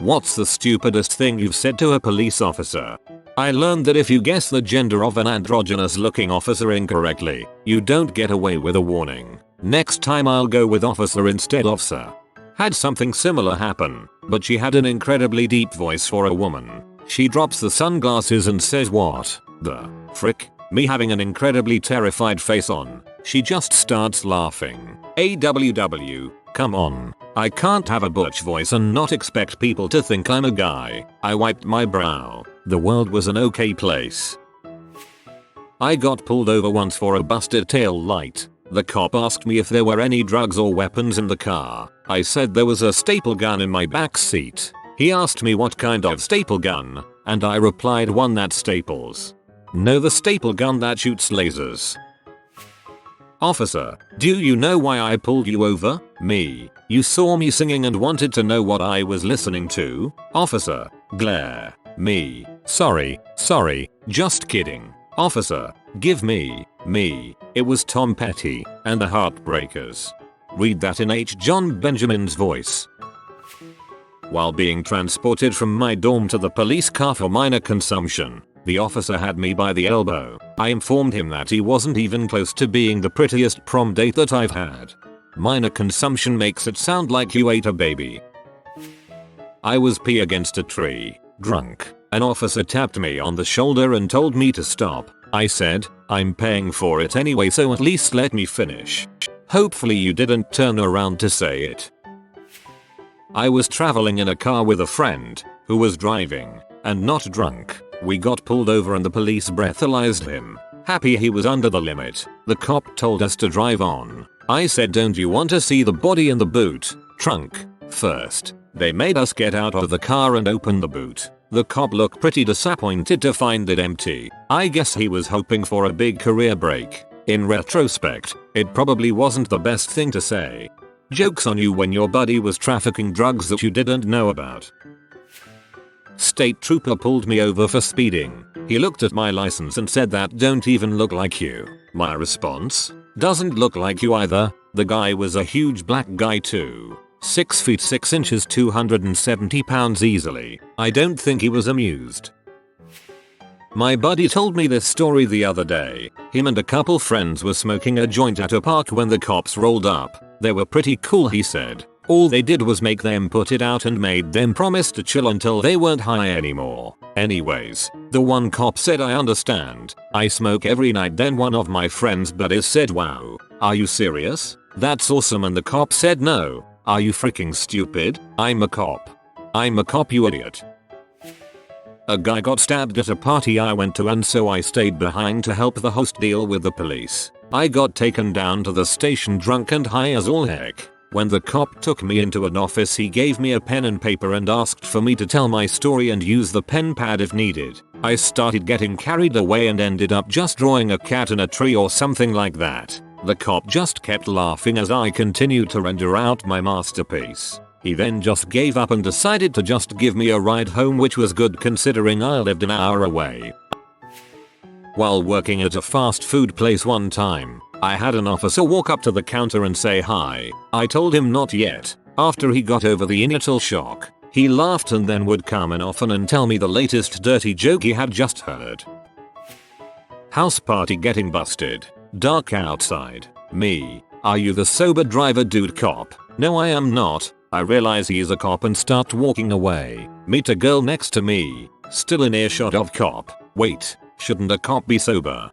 What's the stupidest thing you've said to a police officer? I learned that if you guess the gender of an androgynous looking officer incorrectly, you don't get away with a warning. Next time I'll go with officer instead of sir. Had something similar happen, but she had an incredibly deep voice for a woman. She drops the sunglasses and says, "What the frick?" Me having an incredibly terrified face on. She just starts laughing. AWW, come on. I can't have a butch voice and not expect people to think I'm a guy. I wiped my brow. The world was an okay place. I got pulled over once for a busted tail light. The cop asked me if there were any drugs or weapons in the car. I said there was a staple gun in my back seat. He asked me what kind of staple gun, and I replied, one that staples. No, the staple gun that shoots lasers. Officer, do you know why I pulled you over? Me. You saw me singing and wanted to know what I was listening to? Officer. Glare. Me. Sorry, just kidding. Officer. Give me. Me. It was Tom Petty and the Heartbreakers. Read that in H. John Benjamin's voice. While being transported from my dorm to the police car for minor consumption, the officer had me by the elbow. I informed him that he wasn't even close to being the prettiest prom date that I've had. Minor consumption makes it sound like you ate a baby. I was pee against a tree, drunk. An officer tapped me on the shoulder and told me to stop. I said, I'm paying for it anyway, so at least let me finish. Hopefully you didn't turn around to say it. I was traveling in a car with a friend who was driving and not drunk. We got pulled over and the police breathalyzed him. Happy he was under the limit, the cop told us to drive on. I said, don't you want to see the body in the boot trunk first? They made us get out of the car and open the boot. The cop looked pretty disappointed to find it empty. I guess he was hoping for a big career break. In retrospect, it probably wasn't the best thing to say. Joke's on you when your buddy was trafficking drugs that you didn't know about. State trooper pulled me over for speeding. He looked at my license and said, that don't even look like you. My response? Doesn't look like you either. The guy was a huge black guy too. 6 feet 6 inches, 270 pounds easily. I don't think he was amused. My buddy told me this story the other day. Him and a couple friends were smoking a joint at a park when the cops rolled up. They were pretty cool, he said. All they did was make them put it out and made them promise to chill until they weren't high anymore. Anyways, the one cop said, I understand. I smoke every night. Then one of my friends buddies said, wow, are you serious? That's awesome. And the cop said, no. Are you freaking stupid? I'm a cop. I'm a cop, you idiot. A guy got stabbed at a party I went to, and so I stayed behind to help the host deal with the police. I got taken down to the station drunk and high as all heck. When the cop took me into an office, he gave me a pen and paper and asked for me to tell my story and use the pen pad if needed. I started getting carried away and ended up just drawing a cat in a tree or something like that. The cop just kept laughing as I continued to render out my masterpiece. He then just gave up and decided to just give me a ride home, which was good considering I lived an hour away. While working at a fast food place one time, I had an officer walk up to the counter and say hi. I told him not yet. After he got over the initial shock, he laughed and then would come in often and tell me the latest dirty joke he had just heard. House party getting busted. Dark outside. Me. Are you the sober driver dude cop? No, I am not. I realize he is a cop and start walking away. Meet a girl next to me. Still in earshot of cop. Wait, shouldn't a cop be sober?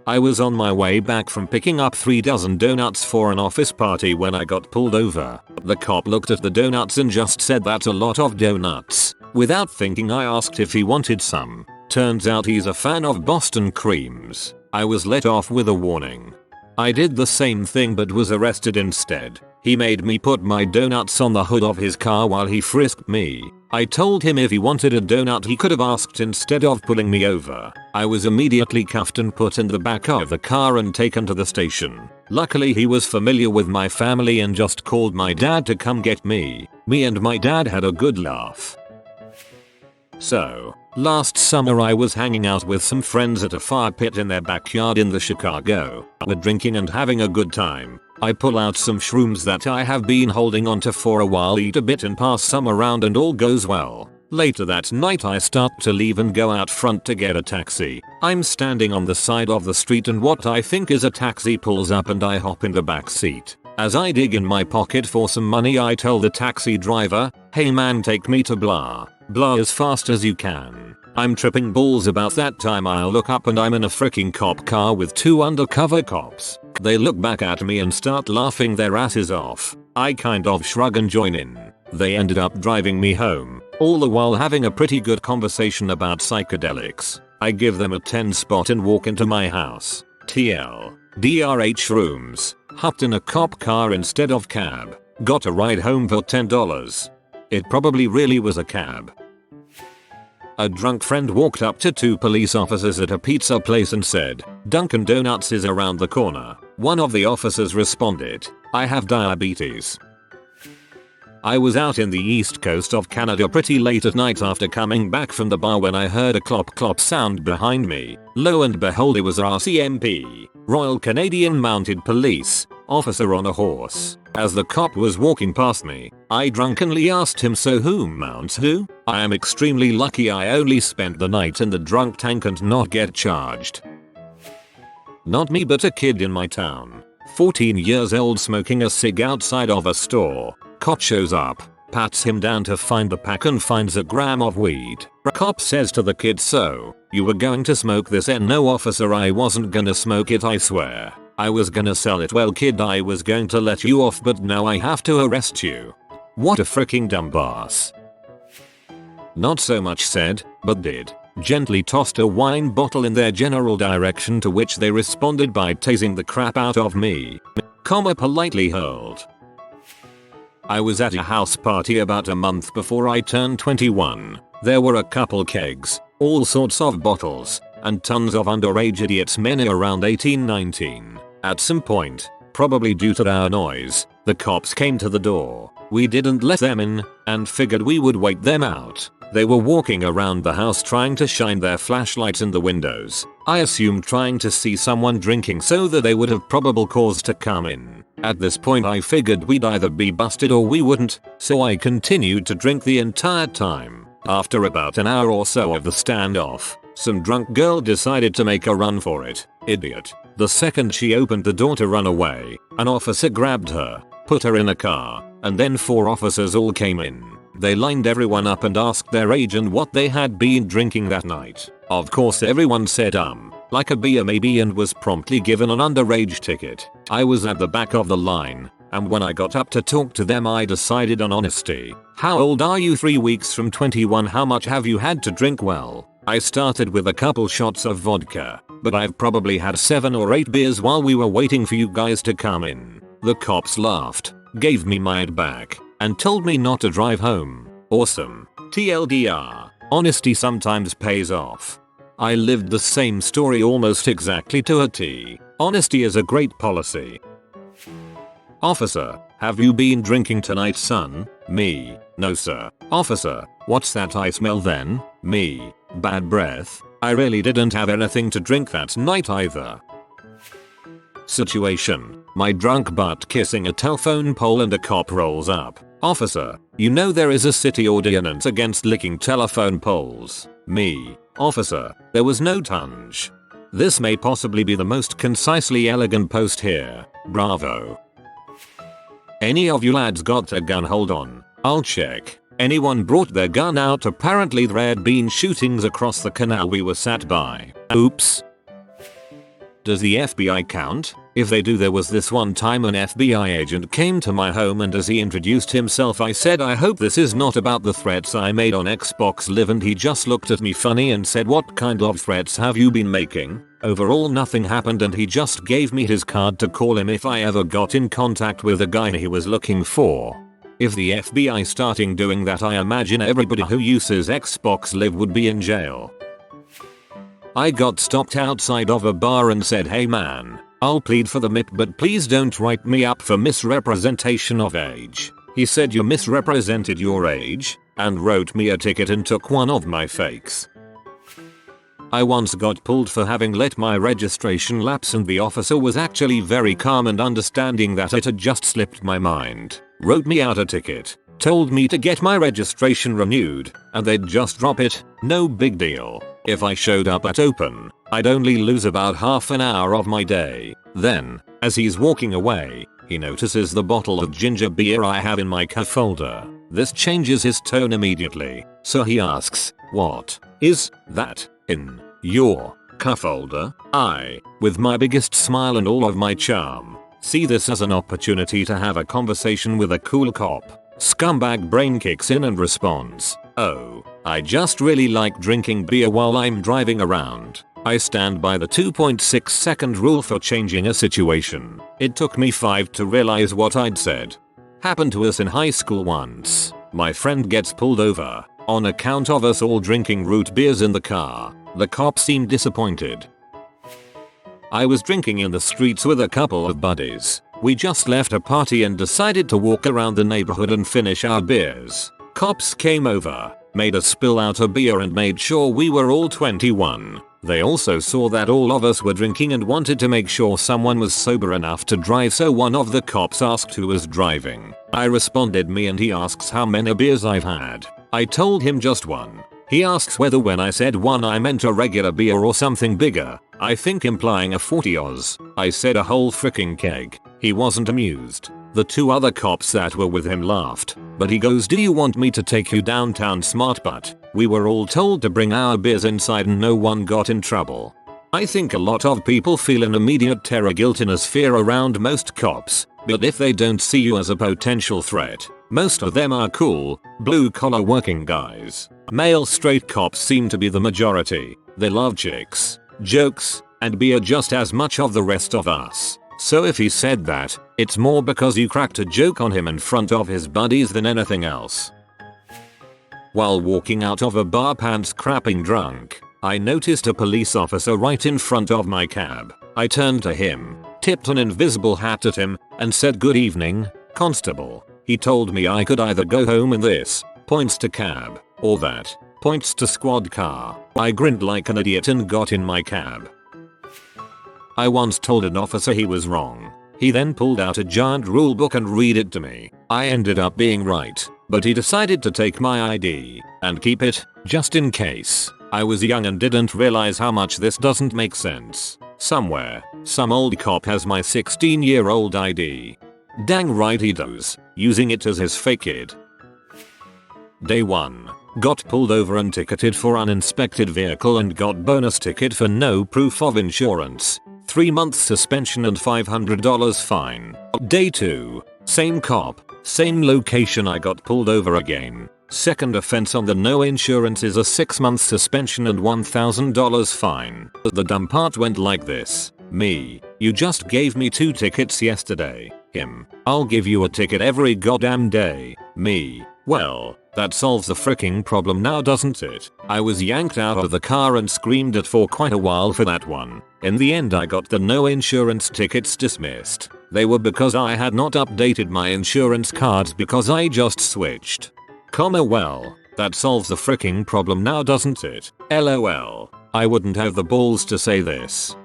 I was on my way back from picking up 3 dozen donuts for an office party when I got pulled over. The cop looked at the donuts and just said, that's a lot of donuts. Without thinking, I asked if he wanted some. Turns out he's a fan of Boston creams. I was let off with a warning. I did the same thing but was arrested instead. He made me put my donuts on the hood of his car while he frisked me. I told him if he wanted a donut he could have asked instead of pulling me over. I was immediately cuffed and put in the back of the car and taken to the station. Luckily he was familiar with my family and just called my dad to come get me. Me and my dad had a good laugh. So, last summer I was hanging out with some friends at a fire pit in their backyard in the Chicago. We're drinking and having a good time. I pull out some shrooms that I have been holding onto for a while, eat a bit and pass some around, and all goes well. Later that night I start to leave and go out front to get a taxi. I'm standing on the side of the street and what I think is a taxi pulls up and I hop in the back seat. As I dig in my pocket for some money, I tell the taxi driver, "Hey man, take me to blah blah as fast as you can." I'm tripping balls. About that time I look up and I'm in a freaking cop car with 2 undercover cops. They look back at me and start laughing their asses off. I kind of shrug and join in. They ended up driving me home, all the while having a pretty good conversation about psychedelics. I give them a 10 spot and walk into my house. TL. DRH rooms. Hopped in a cop car instead of cab. Got a ride home for $10. It probably really was a cab. A drunk friend walked up to 2 police officers at a pizza place and said, "Dunkin' Donuts is around the corner." One of the officers responded, "I have diabetes." I was out in the east coast of Canada pretty late at night after coming back from the bar when I heard a clop clop sound behind me. Lo and behold, it was RCMP, Royal Canadian Mounted Police, officer on a horse. As the cop was walking past me, I drunkenly asked him, "So who mounts who?" I am extremely lucky I only spent the night in the drunk tank and not get charged. Not me, but a kid in my town. 14 years old, smoking a cig outside of a store. Cop shows up, pats him down to find the pack and finds a gram of weed. Cop says to the kid, "So, you were going to smoke this?" And "No officer, I wasn't gonna smoke it, I swear. I was gonna sell it." "Well kid, I was going to let you off, but now I have to arrest you." What a freaking dumbass. Not so much said, but did. Gently tossed a wine bottle in their general direction, to which they responded by tasing the crap out of me. Politely hurled. I was at a house party about a month before I turned 21. There were a couple kegs, all sorts of bottles, and tons of underage idiots, many around 18-19. At some point, probably due to our noise, the cops came to the door. We didn't let them in, and figured we would wait them out. They were walking around the house trying to shine their flashlights in the windows. I assumed trying to see someone drinking so that they would have probable cause to come in. At this point I figured we'd either be busted or we wouldn't, so I continued to drink the entire time. After about an hour or so of the standoff, some drunk girl decided to make a run for it. Idiot. The second she opened the door to run away, an officer grabbed her, put her in a car, and then 4 officers all came in. They lined everyone up and asked their age and what they had been drinking that night. Of course everyone said like a beer maybe, and was promptly given an underage ticket. I was at the back of the line, and when I got up to talk to them I decided on honesty. "How old are you?" "3 weeks from 21. "How much have you had to drink?" "Well, I started with a couple shots of vodka, but I've probably had 7 or 8 beers while we were waiting for you guys to come in." The cops laughed, gave me my ad back, and told me not to drive home. Awesome. TLDR. Honesty sometimes pays off. I lived the same story almost exactly to a T. Honesty is a great policy. Officer, have you been drinking tonight, son? Me, no sir. Officer, what's that I smell then? Me, bad breath. I really didn't have anything to drink that night either. Situation. My drunk butt kissing a telephone pole and a cop rolls up. Officer, you know there is a city ordinance against licking telephone poles. Me. Officer, there was no tunge. This may possibly be the most concisely elegant post here. Bravo. Any of you lads got a gun? Hold on, I'll check. Anyone brought their gun out? Apparently there had been shootings across the canal we were sat by. Oops. Does the FBI count? If they do, there was this one time an FBI agent came to my home, and as he introduced himself I said, "I hope this is not about the threats I made on Xbox Live," and he just looked at me funny and said, "What kind of threats have you been making?" Overall nothing happened, and he just gave me his card to call him if I ever got in contact with the guy he was looking for. If the FBI starting doing that, I imagine everybody who uses Xbox Live would be in jail. I got stopped outside of a bar and said, "Hey man, I'll plead for the MIP, but please don't write me up for misrepresentation of age." He said, "You misrepresented your age?" and wrote me a ticket and took one of my fakes. I once got pulled for having let my registration lapse and the officer was actually very calm and understanding that it had just slipped my mind. Wrote me out a ticket. Told me to get my registration renewed and they'd just drop it. No big deal. If I showed up at open, I'd only lose about half an hour of my day. Then, as he's walking away, he notices the bottle of ginger beer I have in my cup folder. This changes his tone immediately, so he asks, "What is that in your cup folder?" I, with my biggest smile and all of my charm, see this as an opportunity to have a conversation with a cool cop. Scumbag brain kicks in and responds, "Oh, I just really like drinking beer while I'm driving around." I stand by the 2.6 second rule for changing a situation. It took me 5 to realize what I'd said. Happened to us in high school once. My friend gets pulled over on account of us all drinking root beers in the car. The cop seemed disappointed. I was drinking in the streets with a couple of buddies. We just left a party and decided to walk around the neighborhood and finish our beers. Cops came over, made us spill out a beer and made sure we were all 21. They also saw that all of us were drinking and wanted to make sure someone was sober enough to drive, so one of the cops asked who was driving. I responded me and he asks how many beers I've had. I told him just one. He asks whether when I said one I meant a regular beer or something bigger, I think implying a 40 Oz. I said a whole freaking keg. He wasn't amused. The 2 other cops that were with him laughed, but he goes, "Do you want me to take you downtown, smart butt?" We were all told to bring our beers inside and no one got in trouble. I think a lot of people feel an immediate terror, guiltiness, fear around most cops, but if they don't see you as a potential threat, most of them are cool, blue collar working guys. Male straight cops seem to be the majority. They love chicks, jokes, and beer just as much of the rest of us. So if he said that, it's more because you cracked a joke on him in front of his buddies than anything else. While walking out of a bar pants crapping drunk, I noticed a police officer right in front of my cab. I turned to him, tipped an invisible hat at him, and said, "Good evening, constable." He told me I could either go home in this, points to cab, or that, points to squad car. I grinned like an idiot and got in my cab. I once told an officer he was wrong. He then pulled out a giant rule book and read it to me. I ended up being right, but he decided to take my ID and keep it, just in case. I was young and didn't realize how much this doesn't make sense. Somewhere, some old cop has my 16-year-old ID. Dang right he does, using it as his fake kid. Day 1. Got pulled over and ticketed for uninspected vehicle and got bonus ticket for no proof of insurance. 3 months suspension and $500 fine. Day 2. Same cop, same location, I got pulled over again. Second offense on the no insurance is a 6 month suspension and $1,000 fine. The dumb part went like this. Me, "You just gave me 2 tickets yesterday." Him, "I'll give you a ticket every goddamn day." Me, "Well, that solves the freaking problem now, doesn't it?" I was yanked out of the car and screamed at for quite a while for that one. In the end I got the no insurance tickets dismissed. They were because I had not updated my insurance cards because I just switched. Well, that solves the freaking problem now, doesn't it? LOL. I wouldn't have the balls to say this.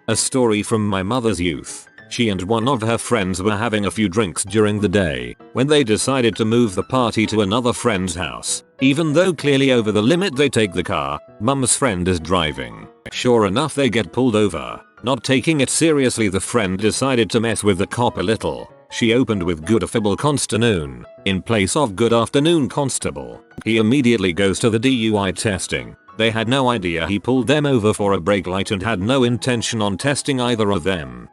A story from my mother's youth. She and one of her friends were having a few drinks during the day when they decided to move the party to another friend's house. Even though clearly over the limit, they take the car. Mum's friend is driving. Sure enough, they get pulled over. Not taking it seriously, the friend decided to mess with the cop a little. She opened with "Good affable constanoon" in place of "Good afternoon, constable." He immediately goes to the DUI testing. They had no idea he pulled them over for a brake light and had no intention on testing either of them.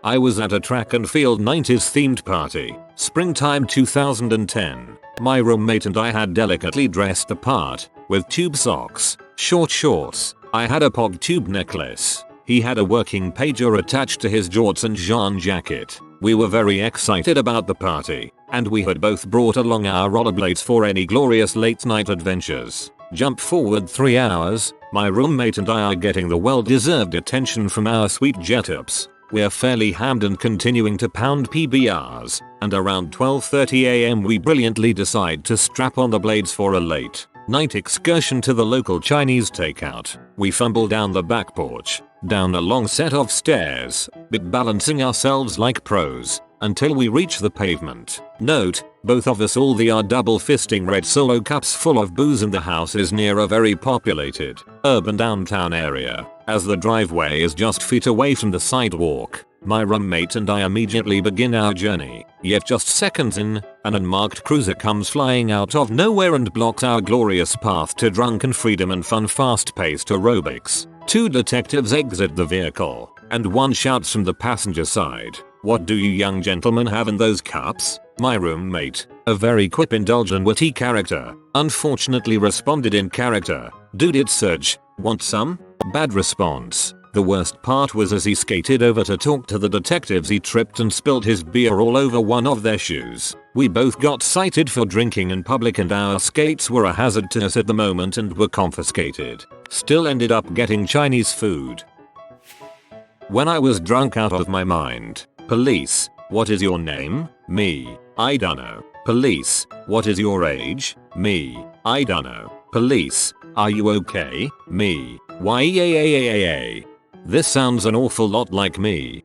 I was at a track and field 90s themed party, springtime 2010. My roommate and I had delicately dressed the part, with tube socks, short shorts. I had a pog tube necklace. He had a working pager attached to his jorts and jean jacket. We were very excited about the party, and we had both brought along our rollerblades for any glorious late night adventures. Jump forward 3 hours, my roommate and I are getting the well-deserved attention from our sweet jet-ups. We're fairly hammed and continuing to pound PBRs, and around 12:30 am we brilliantly decide to strap on the blades for a late Night excursion to the local Chinese takeout. We fumble down the back porch, down a long set of stairs, but balancing ourselves like pros, until we reach the pavement. Note, both of us all are double fisting red Solo cups full of booze, and the house is near a very populated, urban downtown area. As the driveway is just feet away from the sidewalk, my roommate and I immediately begin our journey. Yet just seconds in, an unmarked cruiser comes flying out of nowhere and blocks our glorious path to drunken freedom and fun fast-paced aerobics. 2 detectives exit the vehicle, and one shouts from the passenger side, "What do you young gentlemen have in those cups?" My roommate, a very quip-indulgent witty character, unfortunately responded in character, "Dude, it's Serge. Want some?" Bad response. The worst part was as he skated over to talk to the detectives, he tripped and spilled his beer all over one of their shoes. We both got cited for drinking in public, and our skates were a hazard to us at the moment and were confiscated. Still ended up getting Chinese food. When I was drunk out of my mind. Police, what is your name? Me, I dunno. Police, what is your age? Me, I dunno. Police, are you okay? Me, why? This sounds an awful lot like me.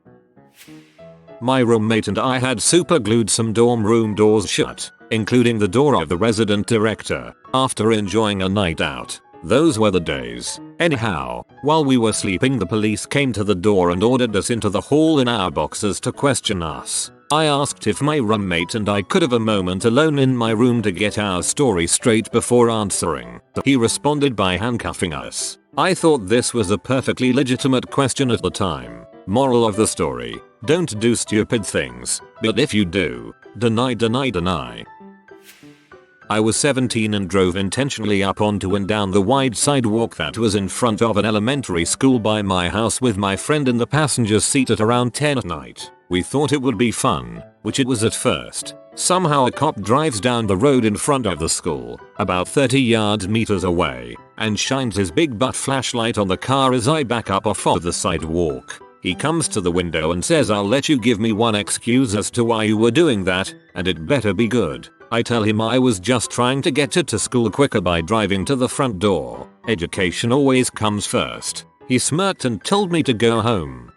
My roommate and I had super glued some dorm room doors shut, including the door of the resident director, after enjoying a night out. Those were the days. Anyhow, while we were sleeping, the police came to the door and ordered us into the hall in our boxers to question us. I asked if my roommate and I could have a moment alone in my room to get our story straight before answering. He responded by handcuffing us. I thought this was a perfectly legitimate question at the time. Moral of the story, don't do stupid things, but if you do, deny. I was 17 and drove intentionally up onto and down the wide sidewalk that was in front of an elementary school by my house with my friend in the passenger seat at around 10 at night. We thought it would be fun, which it was at first. Somehow a cop drives down the road in front of the school, about 30 meters away, and shines his big butt flashlight on the car as I back up off of the sidewalk. He comes to the window and says, "I'll let you give me one excuse as to why you were doing that, and it better be good." I tell him I was just trying to get to school quicker by driving to the front door. Education always comes first. He smirked and told me to go home.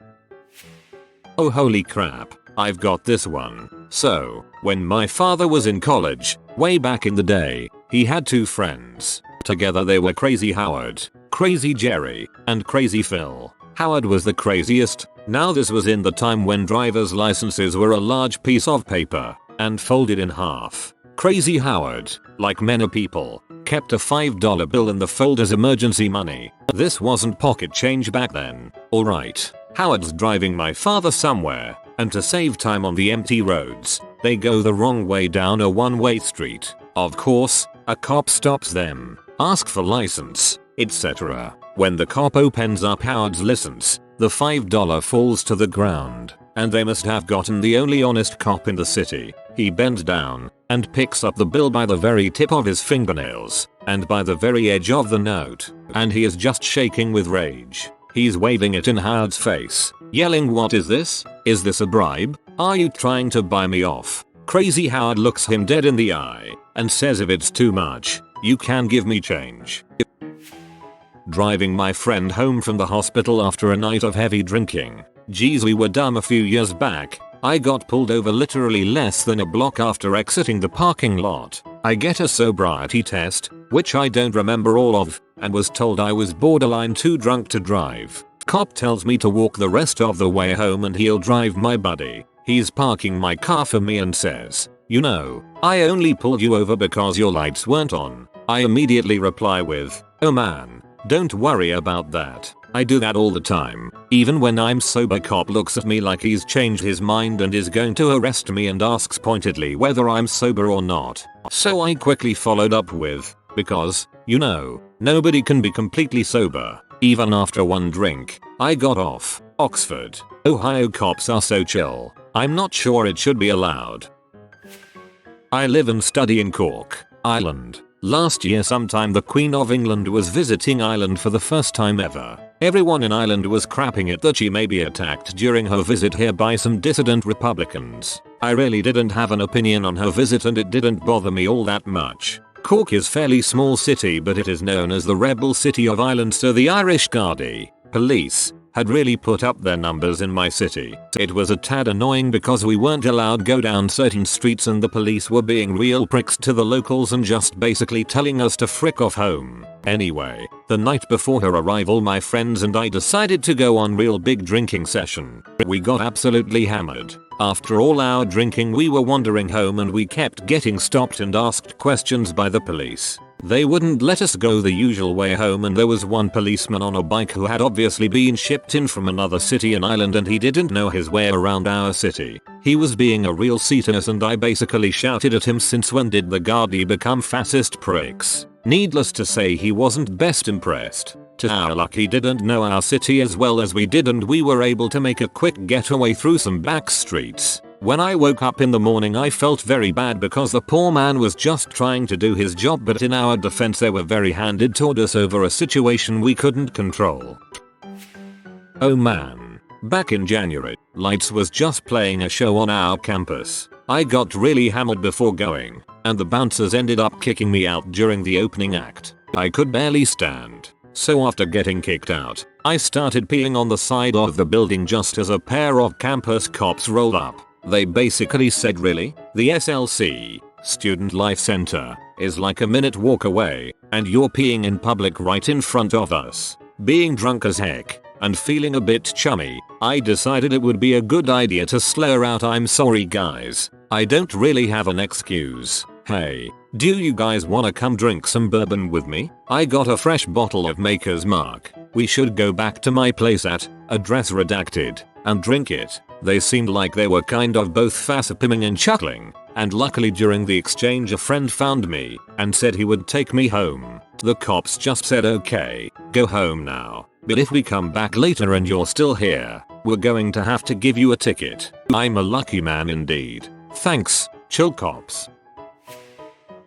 Oh holy crap, I've got this one. So, when my father was in college, way back in the day, he had 2 friends. Together they were Crazy Howard, Crazy Jerry, and Crazy Phil. Howard was the craziest. Now this was in the time when driver's licenses were a large piece of paper and folded in half. Crazy Howard, like many people, kept a $5 bill in the fold as emergency money. This wasn't pocket change back then. Alright, Howard's driving my father somewhere, and to save time on the empty roads, they go the wrong way down a one-way street. Of course, a cop stops them, asks for license, etc. When the cop opens up Howard's license, the $5 falls to the ground, and they must have gotten the only honest cop in the city. He bends down and picks up the bill by the very tip of his fingernails and by the very edge of the note, and he is just shaking with rage. He's waving it in Howard's face, yelling, "What is this? Is this a bribe? Are you trying to buy me off?" Crazy Howard looks him dead in the eye and says, "If it's too much, you can give me change." Driving my friend home from the hospital after a night of heavy drinking. Geez, we were dumb a few years back. I got pulled over literally less than a block after exiting the parking lot. I get a sobriety test, which I don't remember all of, and was told I was borderline too drunk to drive. Cop tells me to walk the rest of the way home and he'll drive my buddy. He's parking my car for me and says, "You know, I only pulled you over because your lights weren't on." I immediately reply with, "Oh man, don't worry about that. I do that all the time. Even when I'm sober." Cop looks at me like he's changed his mind and is going to arrest me and asks pointedly whether I'm sober or not. So I quickly followed up with, "Because, you know, nobody can be completely sober, even after one drink." I got off. Oxford, Ohio cops are so chill. I'm not sure it should be allowed. I live and study in Cork, Ireland. Last year sometime the Queen of England was visiting Ireland for the first time ever. Everyone in Ireland was crapping it that she may be attacked during her visit here by some dissident Republicans. I really didn't have an opinion on her visit and it didn't bother me all that much. Cork is fairly small city, but it is known as the rebel city of Ireland, so the Irish Gardaí, police, had really put up their numbers in my city. It was a tad annoying because we weren't allowed go down certain streets and the police were being real pricks to the locals and just basically telling us to frick off home. Anyway, the night before her arrival my friends and I decided to go on real big drinking session. We got absolutely hammered. After all our drinking we were wandering home and we kept getting stopped and asked questions by the police. They wouldn't let us go the usual way home, and there was one policeman on a bike who had obviously been shipped in from another city in Ireland and he didn't know his way around our city. He was being a real Cetus and I basically shouted at him, since when did the Gardaí become fascist pricks? Needless to say he wasn't best impressed. To our luck he didn't know our city as well as we did and we were able to make a quick getaway through some back streets. When I woke up in the morning I felt very bad because the poor man was just trying to do his job, but in our defense they were very handed toward us over a situation we couldn't control. Oh man. Back in January, Lights was just playing a show on our campus. I got really hammered before going, and the bouncers ended up kicking me out during the opening act. I could barely stand. So after getting kicked out, I started peeing on the side of the building just as a pair of campus cops rolled up. They basically said, really? The SLC, Student Life Center, is like a minute walk away, and you're peeing in public right in front of us. Being drunk as heck, and feeling a bit chummy, I decided it would be a good idea to slur out, "I'm sorry guys, I don't really have an excuse. Hey, do you guys wanna come drink some bourbon with me? I got a fresh bottle of Maker's Mark. We should go back to my place at, address redacted, and drink it." They seemed like they were kind of both facepiming and chuckling, and luckily during the exchange a friend found me and said he would take me home. The cops just said, "Okay, go home now, but if we come back later and you're still here, we're going to have to give you a ticket." I'm a lucky man indeed. Thanks, chill cops.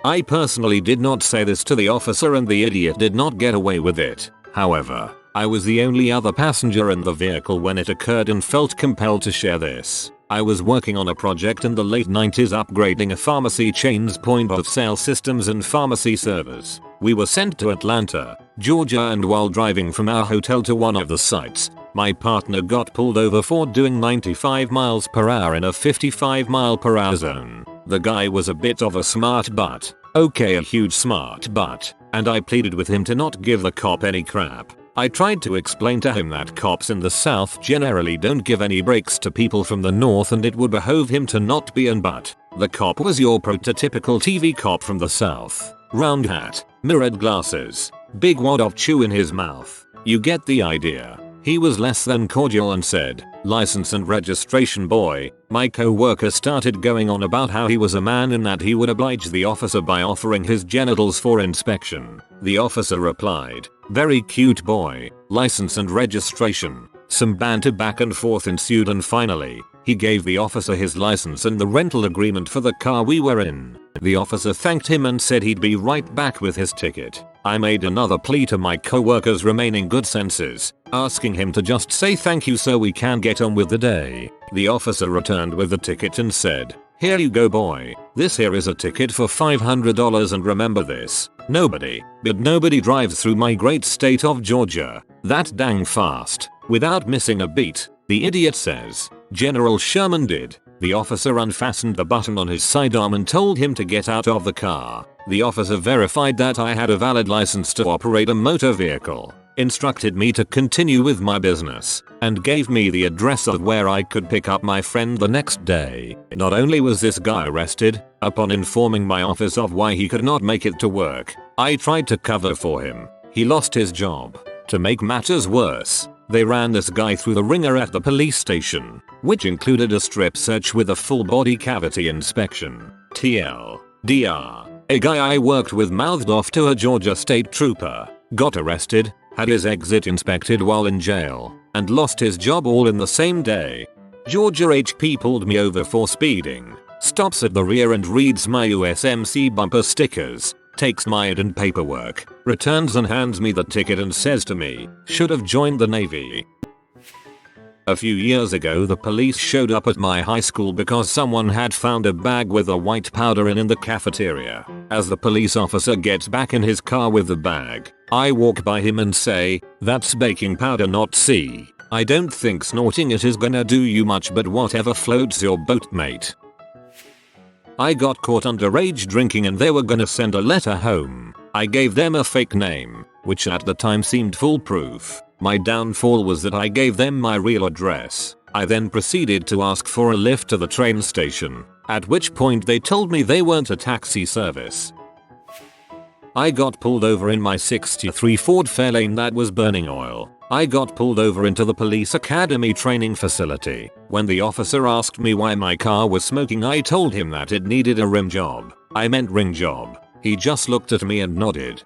I personally did not say this to the officer and the idiot did not get away with it. However, I was the only other passenger in the vehicle when it occurred and felt compelled to share this. I was working on a project in the late 90s upgrading a pharmacy chain's point of sale systems and pharmacy servers. We were sent to Atlanta, Georgia, and while driving from our hotel to one of the sites, my partner got pulled over for doing 95 miles per hour in a 55 mile per hour zone. The guy was a bit of a smart butt. Okay, a huge smart butt, and I pleaded with him to not give the cop any crap. I tried to explain to him that cops in the South generally don't give any breaks to people from the North and it would behoove him to not be an butt. The cop was your prototypical TV cop from the South. Round hat, mirrored glasses, big wad of chew in his mouth. You get the idea. He was less than cordial and said, "License and registration boy." My co-worker started going on about how he was a man and that he would oblige the officer by offering his genitals for inspection. The officer replied, "Very cute boy, license and registration." Some banter back and forth ensued and finally, he gave the officer his license and the rental agreement for the car we were in. The officer thanked him and said he'd be right back with his ticket. I made another plea to my co-worker's remaining good senses, asking him to just say thank you so we can get on with the day. The officer returned with the ticket and said, "Here you go boy, this here is a ticket for $500 and remember this, nobody drives through my great state of Georgia that dang fast, without missing a beat," the idiot says. General Sherman did. The officer unfastened the button on his sidearm and told him to get out of the car. The officer verified that I had a valid license to operate a motor vehicle, instructed me to continue with my business, and gave me the address of where I could pick up my friend the next day. Not only was this guy arrested, upon informing my office of why he could not make it to work, I tried to cover for him. He lost his job. To make matters worse, they ran this guy through the ringer at the police station, which included a strip search with a full body cavity inspection. TLDR. A guy I worked with mouthed off to a Georgia state trooper, got arrested, had his exit inspected while in jail, and lost his job all in the same day. Georgia HP pulled me over for speeding, stops at the rear and reads my USMC bumper stickers, takes my ID and paperwork, returns and hands me the ticket and says to me, "Should have joined the Navy." A few years ago the police showed up at my high school because someone had found a bag with a white powder in the cafeteria. As the police officer gets back in his car with the bag, I walk by him and say, "That's baking powder, not C. I don't think snorting it is gonna do you much, but whatever floats your boat, mate." I got caught underage drinking and they were gonna send a letter home. I gave them a fake name, which at the time seemed foolproof. My downfall was that I gave them my real address. I then proceeded to ask for a lift to the train station, at which point they told me they weren't a taxi service. I got pulled over in my '63 Ford Fairlane that was burning oil. I got pulled over into the police academy training facility. When the officer asked me why my car was smoking, I told him that it needed a rim job. I meant ring job. He just looked at me and nodded.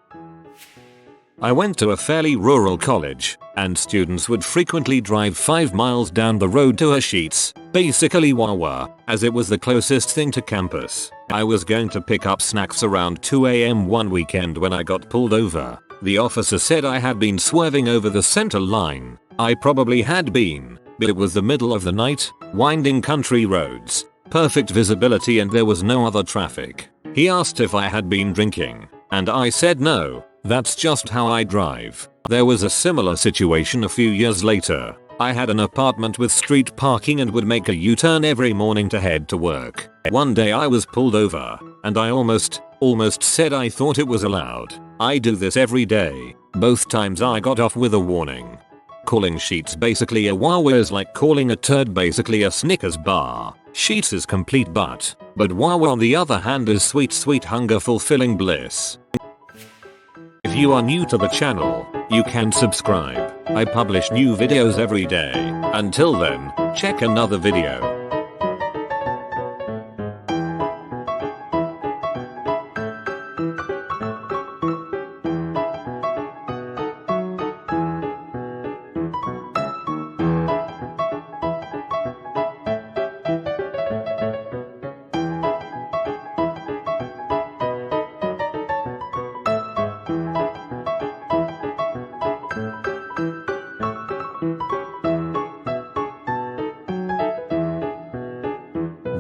I went to a fairly rural college, and students would frequently drive 5 miles down the road to a Sheetz, basically Wawa, as it was the closest thing to campus. I was going to pick up snacks around 2 AM one weekend when I got pulled over. The officer said I had been swerving over the center line. I probably had been, but it was the middle of the night, winding country roads, perfect visibility, and there was no other traffic. He asked if I had been drinking, and I said no. That's just how I drive. There was a similar situation a few years later. I had an apartment with street parking and would make a U-turn every morning to head to work. One day I was pulled over, and I almost said I thought it was allowed. I do this every day. Both times I got off with a warning. Calling Sheetz basically a Wawa is like calling a turd basically a Snickers bar. Sheetz is complete butt, but Wawa on the other hand is sweet hunger fulfilling bliss. If you are new to the channel, you can subscribe. I publish new videos every day. Until then, check another video.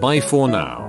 Bye for now.